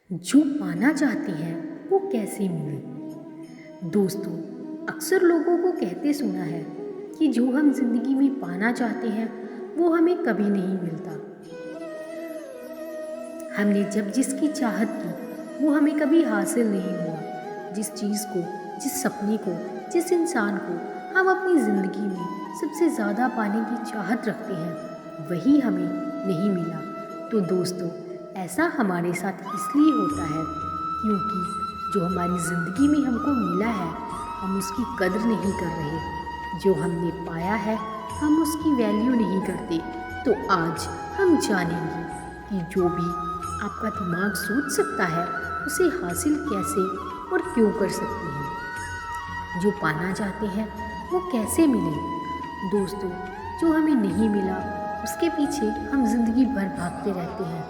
जो पाना चाहते हैं वो कैसे मिले। दोस्तों, अक्सर लोगों को कहते सुना है कि जो हम जिंदगी में पाना चाहते हैं वो हमें कभी नहीं मिलता। हमने जब जिसकी चाहत की वो हमें कभी हासिल नहीं हुआ। जिस चीज़ को, जिस सपने को, जिस इंसान को हम अपनी ज़िंदगी में सबसे ज़्यादा पाने की चाहत रखते हैं वही हमें नहीं मिला। तो दोस्तों, ऐसा हमारे साथ इसलिए होता है क्योंकि जो हमारी ज़िंदगी में हमको मिला है हम उसकी कदर नहीं कर रहे। जो हमने पाया है हम उसकी वैल्यू नहीं करते। तो आज हम जानेंगे कि जो भी आपका दिमाग सोच सकता है उसे हासिल कैसे और क्यों कर सकते हैं। जो पाना चाहते हैं वो कैसे मिले। दोस्तों, जो हमें नहीं मिला उसके पीछे हम जिंदगी भर भागते रहते हैं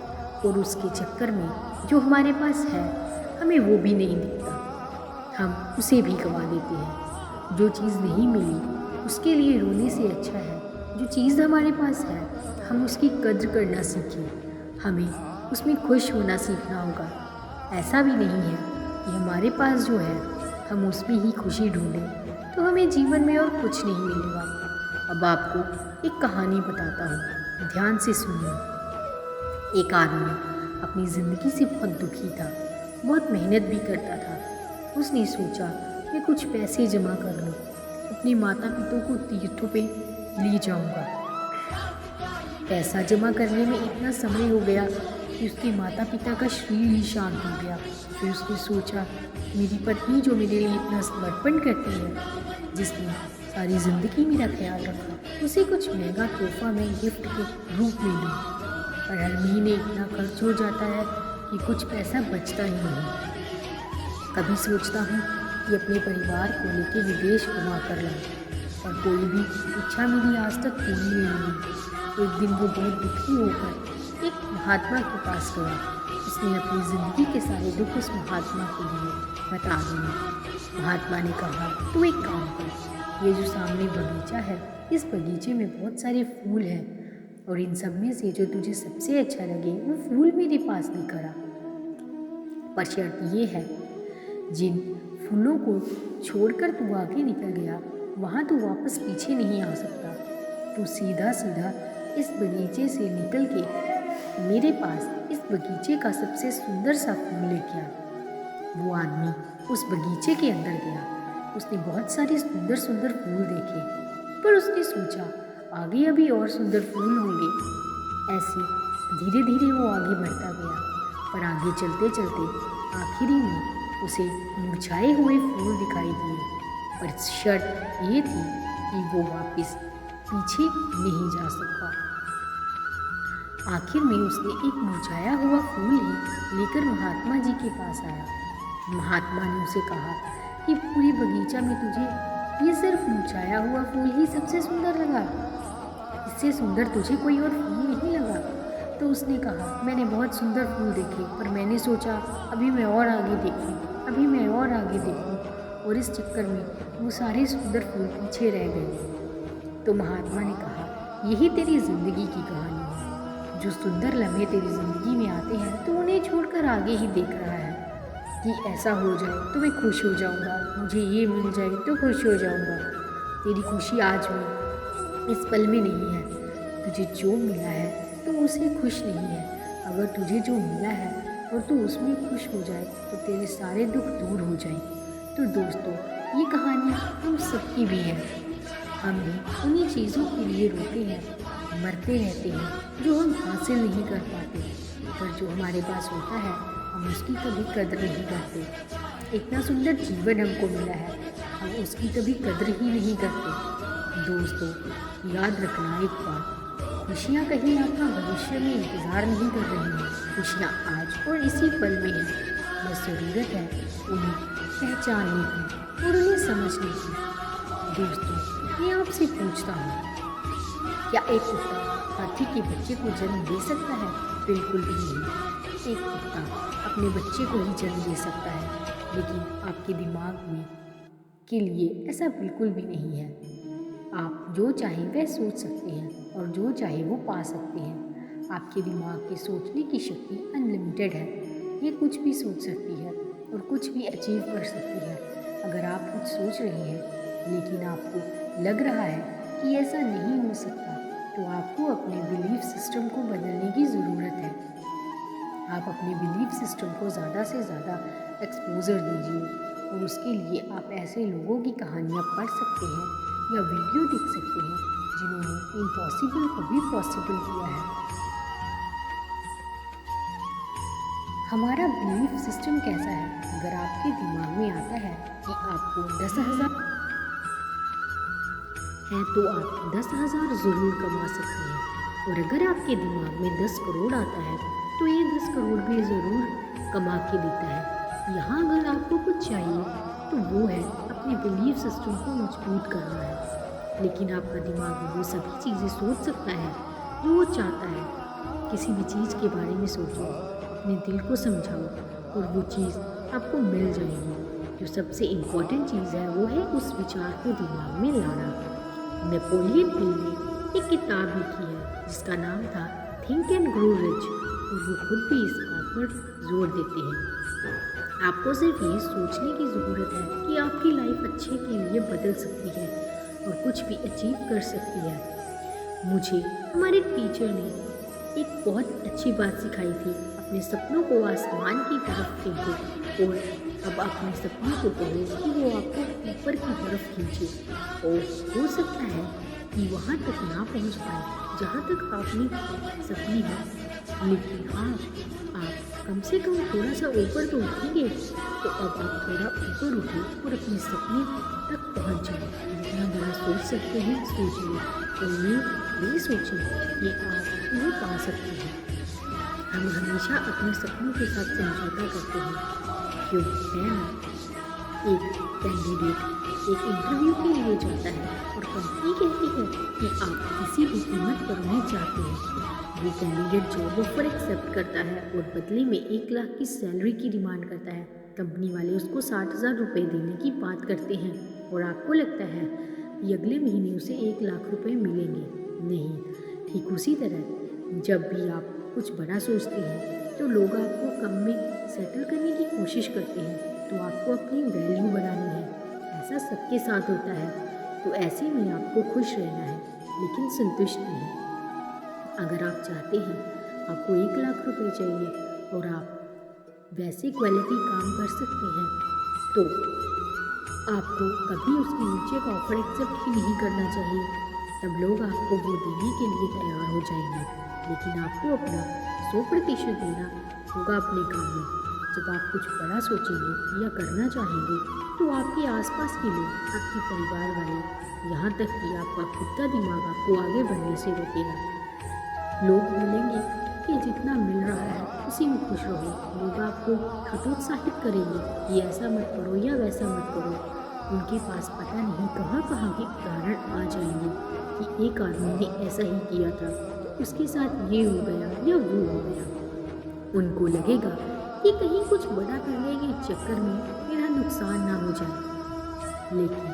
और उसके चक्कर में जो हमारे पास है हमें वो भी नहीं दिखता, हम उसे भी गंवा देते हैं। जो चीज़ नहीं मिली उसके लिए रोने से अच्छा है जो चीज़ हमारे पास है हम उसकी कद्र करना सीखें। हमें उसमें खुश होना सीखना होगा। ऐसा भी नहीं है कि हमारे पास जो है हम उसमें ही खुशी ढूंढें तो हमें जीवन में और कुछ नहीं मिलेगा। अब आपको एक कहानी बताता हूँ, ध्यान से सुनिए। एक आदमी अपनी ज़िंदगी से बहुत दुखी था, बहुत मेहनत भी करता था। उसने सोचा मैं कुछ पैसे जमा कर लूँ, अपने माता पिता को तीर्थों पे ले जाऊँगा। पैसा जमा करने में इतना समय हो गया कि उसके माता पिता का शरीर ही शांत हो गया। फिर उसने सोचा मेरी पत्नी जो मेरे लिए इतना समर्पण करती है, जिसने सारी ज़िंदगी मेरा ख्याल रखा, उसे कुछ महंगा तोहफा मैं गिफ्ट के रूप में दूँ। पर हर महीने इतना खर्च हो जाता है कि कुछ पैसा बचता ही नहीं। कभी सोचता हूँ कि अपने परिवार को लेकर विदेश घुमा कर लाऊं, पर कोई भी इच्छा मेरी आज तक पूरी नहीं हुई। एक दिन वो बहुत दुखी होकर एक महात्मा के पास गया। उसने अपनी ज़िंदगी के सारे दुख उस महात्मा को दिए, बता दिए। महात्मा ने कहा तू एक काम कर, ये जो सामने बगीचा है इस बगीचे में बहुत सारे फूल हैं और इन सब में से जो तुझे सबसे अच्छा लगे वो फूल मेरे पास लेकर आ। पर शर्त ये है, जिन फूलों को छोड़कर तू आगे निकल गया वहाँ तू वापस पीछे नहीं आ सकता। तू सीधा सीधा इस बगीचे से निकल के मेरे पास इस बगीचे का सबसे सुंदर सा फूल लेके आ। वो आदमी उस बगीचे के अंदर गया। उसने बहुत सारे सुंदर सुंदर फूल देखे, पर उसने सोचा आगे अभी और सुंदर फूल होंगे। ऐसे धीरे धीरे वो आगे बढ़ता गया, पर आगे चलते चलते आखिरी में उसे मुरझाए हुए फूल दिखाई दिए। पर शर्त ये थी कि वो वापस पीछे नहीं जा सकता। आखिर में उसने एक मुरझाया हुआ फूल ही लेकर महात्मा जी के पास आया। महात्मा ने उसे कहा कि पूरी बगीचा में तुझे ये सिर्फ मुरझाया हुआ फूल ही सबसे सुंदर लगा, इससे सुंदर तुझे कोई और फूल नहीं लगा। तो उसने कहा मैंने बहुत सुंदर फूल देखे, पर मैंने सोचा अभी मैं और आगे देखूं, अभी मैं और आगे देखूं, और इस चक्कर में वो सारे सुंदर फूल पीछे रह गए। तो महात्मा ने कहा यही तेरी ज़िंदगी की कहानी है। जो सुंदर लम्हे तेरी ज़िंदगी में आते हैं तो उन्हें छोड़कर आगे ही देख रहा है कि ऐसा हो जाए तो मैं खुश हो जाऊंगा, मुझे ये मिल जाए तो खुश हो जाऊंगा। तेरी खुशी आज में इस पल में नहीं है। तुझे जो मिला है तो उसे खुश नहीं है। अगर तुझे जो मिला है और तू उसमें खुश हो जाए तो तेरे सारे दुख दूर हो जाए। तो दोस्तों, ये कहानी हम सबकी भी है। हम भी उन्हीं चीज़ों के लिए रोते हैं, मरते रहते हैं जो हम हासिल नहीं कर पाते। पर जो हमारे पास होता है हम उसकी कभी कदर नहीं करते। इतना सुंदर जीवन हमको मिला है, हम उसकी कभी कदर ही नहीं करते। दोस्तों, याद रखना एक बात, खुशियाँ कहीं आपका भविष्य में इंतज़ार नहीं कर रही हैं। खुशियाँ आज और इसी पल में हैं। बस ज़रूरत है उन्हें पहचानने की और उन्हें समझने की। दोस्तों, मैं आपसे पूछता हूँ, क्या एक कुत्ता हाथी के बच्चे को जन्म दे सकता है? बिल्कुल भी नहीं। एक कुत्ता अपने बच्चे को ही जन्म दे सकता है, लेकिन आपके दिमाग में के लिए ऐसा बिल्कुल भी नहीं है। आप जो चाहें वह सोच सकते हैं और जो चाहे वो पा सकते हैं। आपके दिमाग की सोचने की शक्ति अनलिमिटेड है। ये कुछ भी सोच सकती है और कुछ भी अचीव कर सकती है। अगर आप कुछ सोच रहे हैं लेकिन आपको लग रहा है कि ऐसा नहीं हो सकता, तो आपको अपने बिलीफ सिस्टम को बदलने की ज़रूरत है। आप अपने बिलीफ सिस्टम को ज़्यादा से ज़्यादा एक्सपोजर दीजिए और उसके लिए आप ऐसे लोगों की कहानियाँ पढ़ सकते हैं या वीडियो देख सकते हैं जिन्होंने इम्पॉसिबल को भी पॉसिबल किया है। हमारा बिलीफ सिस्टम कैसा है? अगर आपके दिमाग में आता है कि आपको 10,000 है तो आप 10,000 ज़रूर कमा सकते हैं, और अगर आपके दिमाग में 10 करोड़ आता है तो ये 10 करोड़ भी ज़रूर कमा के देता है। यहाँ अगर आपको कुछ चाहिए तो वो है अपने बिलीफ सिस्टम को मजबूत करना है। लेकिन आपका दिमाग वो सभी चीज़ें सोच सकता है जो वो चाहता है। किसी भी चीज़ के बारे में सोचो, अपने दिल को समझाओ और वो चीज़ आपको मिल जाएगी। जो सबसे इम्पोर्टेंट चीज़ है वो है उस विचार को दिमाग में लाना। नेपोलियन हिल ने एक किताब लिखी है जिसका नाम था थिंक एंड ग्रो रिच, और वो खुद भी इस बात पर जोर देते हैं। आपको सिर्फ ये सोचने की ज़रूरत है कि आपकी लाइफ अच्छे के लिए बदल सकती है और कुछ भी अचीव कर सकती है। मुझे हमारे टीचर ने एक बहुत अच्छी बात सिखाई थी, अपने सपनों को आसमान की तरफ फेंको, और अब अपने सपनों को कहो कि वो आपको ऊपर की तरफ खींचे। और हो सकता है कि वहाँ तक ना पहुँच पाए जहाँ तक आपने सपनी है, लेकिन हाँ, आप कम से कम थोड़ा सा ऊपर तो उठेंगे। तो अब आप थोड़ा ऊपर उठे और अपने सपने तक पहुँच जाए। जितना बड़ा सोच सकते हैं सोचिए, और ये सोचें कि आप इन्हें पा सकते हैं। हम हमेशा अपने सपनों के साथ समझौता करते हैं। क्यों है ना, एक कैंडिडेट एक इंटरव्यू के लिए जाता है और कंपनी कहती है कि आप किसी भी कीमत पर उन्हें चाहते हैं। वो कैंडिडेट जॉब ऑफर एक्सेप्ट करता है और बदले में 1 लाख की सैलरी की डिमांड करता है। कंपनी वाले उसको 60,000 रुपये देने की बात करते हैं और आपको लगता है कि अगले महीने उसे 1 लाख रुपये मिलेंगे। नहीं, ठीक उसी तरह जब भी आप कुछ बड़ा सोचते हैं तो लोग आपको कम में सेटल करने की कोशिश करते हैं, तो आपको अपनी वैल्यू बढ़ानी है। ऐसा सबके साथ होता है, तो ऐसे में आपको खुश रहना है लेकिन संतुष्ट नहीं। अगर आप चाहते हैं आपको 1 लाख रुपए चाहिए और आप वैसे क्वालिटी काम कर सकते हैं, तो आपको कभी उसके नीचे का ऑफर एक्सेप्ट ही नहीं करना चाहिए। तब लोग आपको वो देने के लिए तैयार हो जाएंगे, लेकिन आपको अपना 100% देना होगा अपने काम में। जब आप कुछ बड़ा सोचेंगे या करना चाहेंगे तो आपके आसपास के लोग, आपके परिवार वाले, यहाँ तक कि आपका खुद का दिमाग आपको आगे बढ़ने से रोकेगा। लोग बोलेंगे कि जितना मिल रहा है उसी में खुश रहो। लोग आपको हतोत्साहित करेंगे कि ऐसा मत करो या वैसा मत करो। उनके पास पता नहीं कहाँ कहाँ के उदाहरण आ जाएंगे कि एक आदमी ने ऐसा ही किया था तो उसके साथ ये हो गया या वो हो गया। उनको लगेगा कि कहीं कुछ बड़ा करने के चक्कर में मेरा नुकसान ना हो जाए। लेकिन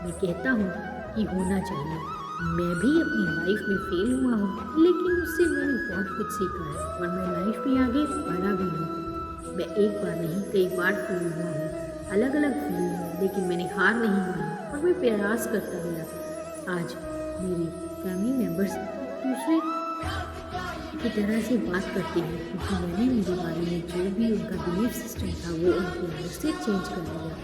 मैं कहता हूँ कि होना चाहिए। मैं भी अपनी लाइफ में फेल हुआ हूँ, लेकिन उससे मैंने बहुत कुछ सीखा है और मैं लाइफ में आगे बढ़ा भी हूँ। मैं एक बार नहीं कई बार फेल हुआ हूँ, अलग अलग फील्ड में, लेकिन मैंने हार नहीं मानी और मैं प्रयास करता गया। आज मेरे फैमिली मेम्बर्स दूसरे की तरह से बात करते हैं क्योंकि मैंने मेरे बारे में जो भी उनका बिलीफ सिस्टम था वो उनकी अंदर से चेंज कर दिया।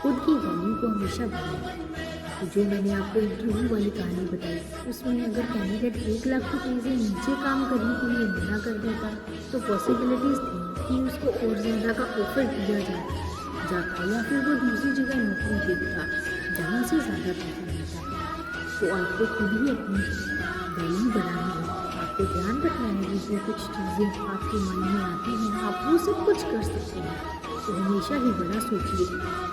खुद की वैल्यू को हमेशा बढ़ाएं। तो जो मैंने आपको इंटरव्यू वाली कहानी बताई, उसमें अगर कैंडिडेट 1 लाख रुपये से नीचे काम करने के लिए मना कर देता तो पॉसिबिलिटीज़ थी कि उसको और ज़्यादा का ऑफर दिया जाता या फिर वो दूसरी जगह नौकरी देखता जहाँ से ज़्यादा पैसा मिलता। तो आपको खुद ही अपनी वैल्यू बढ़ानी है। आपको ध्यान रखना है कि जो कुछ चीज़ें आपके मन में आती हैं आप वो सब कुछ कर सकते हैं। तो हमेशा ही बड़ा सोचिए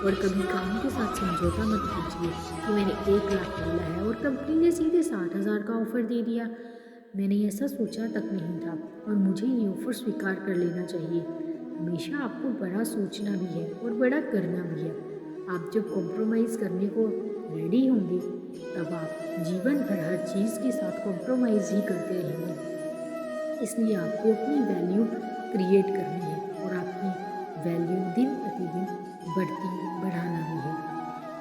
और कभी काम के साथ समझौता मत कीजिए कि मैंने 1 लाख बोला है और कंपनी ने सीधे 60,000 का ऑफ़र दे दिया। मैंने ऐसा सोचा तक नहीं था और मुझे ये ऑफ़र स्वीकार कर लेना चाहिए। हमेशा आपको बड़ा सोचना भी है और बड़ा करना भी है। आप जब कॉम्प्रोमाइज़ करने को रेडी होंगे तब आप जीवन भर हर चीज़ के साथ कॉम्प्रोमाइज़ ही करते रहेंगे। इसलिए आपको अपनी वैल्यू क्रिएट करनी है और आपकी वैल्यू दिन प्रतिदिन बढ़ाना भी है।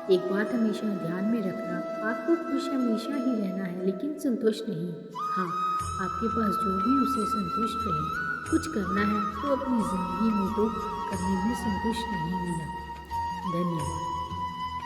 एक बात हमेशा ध्यान में रखना, आपको खुश हमेशा ही रहना है लेकिन संतुष्ट नहीं। हाँ, आपके पास जो भी उसे संतुष्ट रहे। कुछ करना है तो अपनी ज़िंदगी में तो करने में संतुष्ट नहीं होना। धन्यवाद।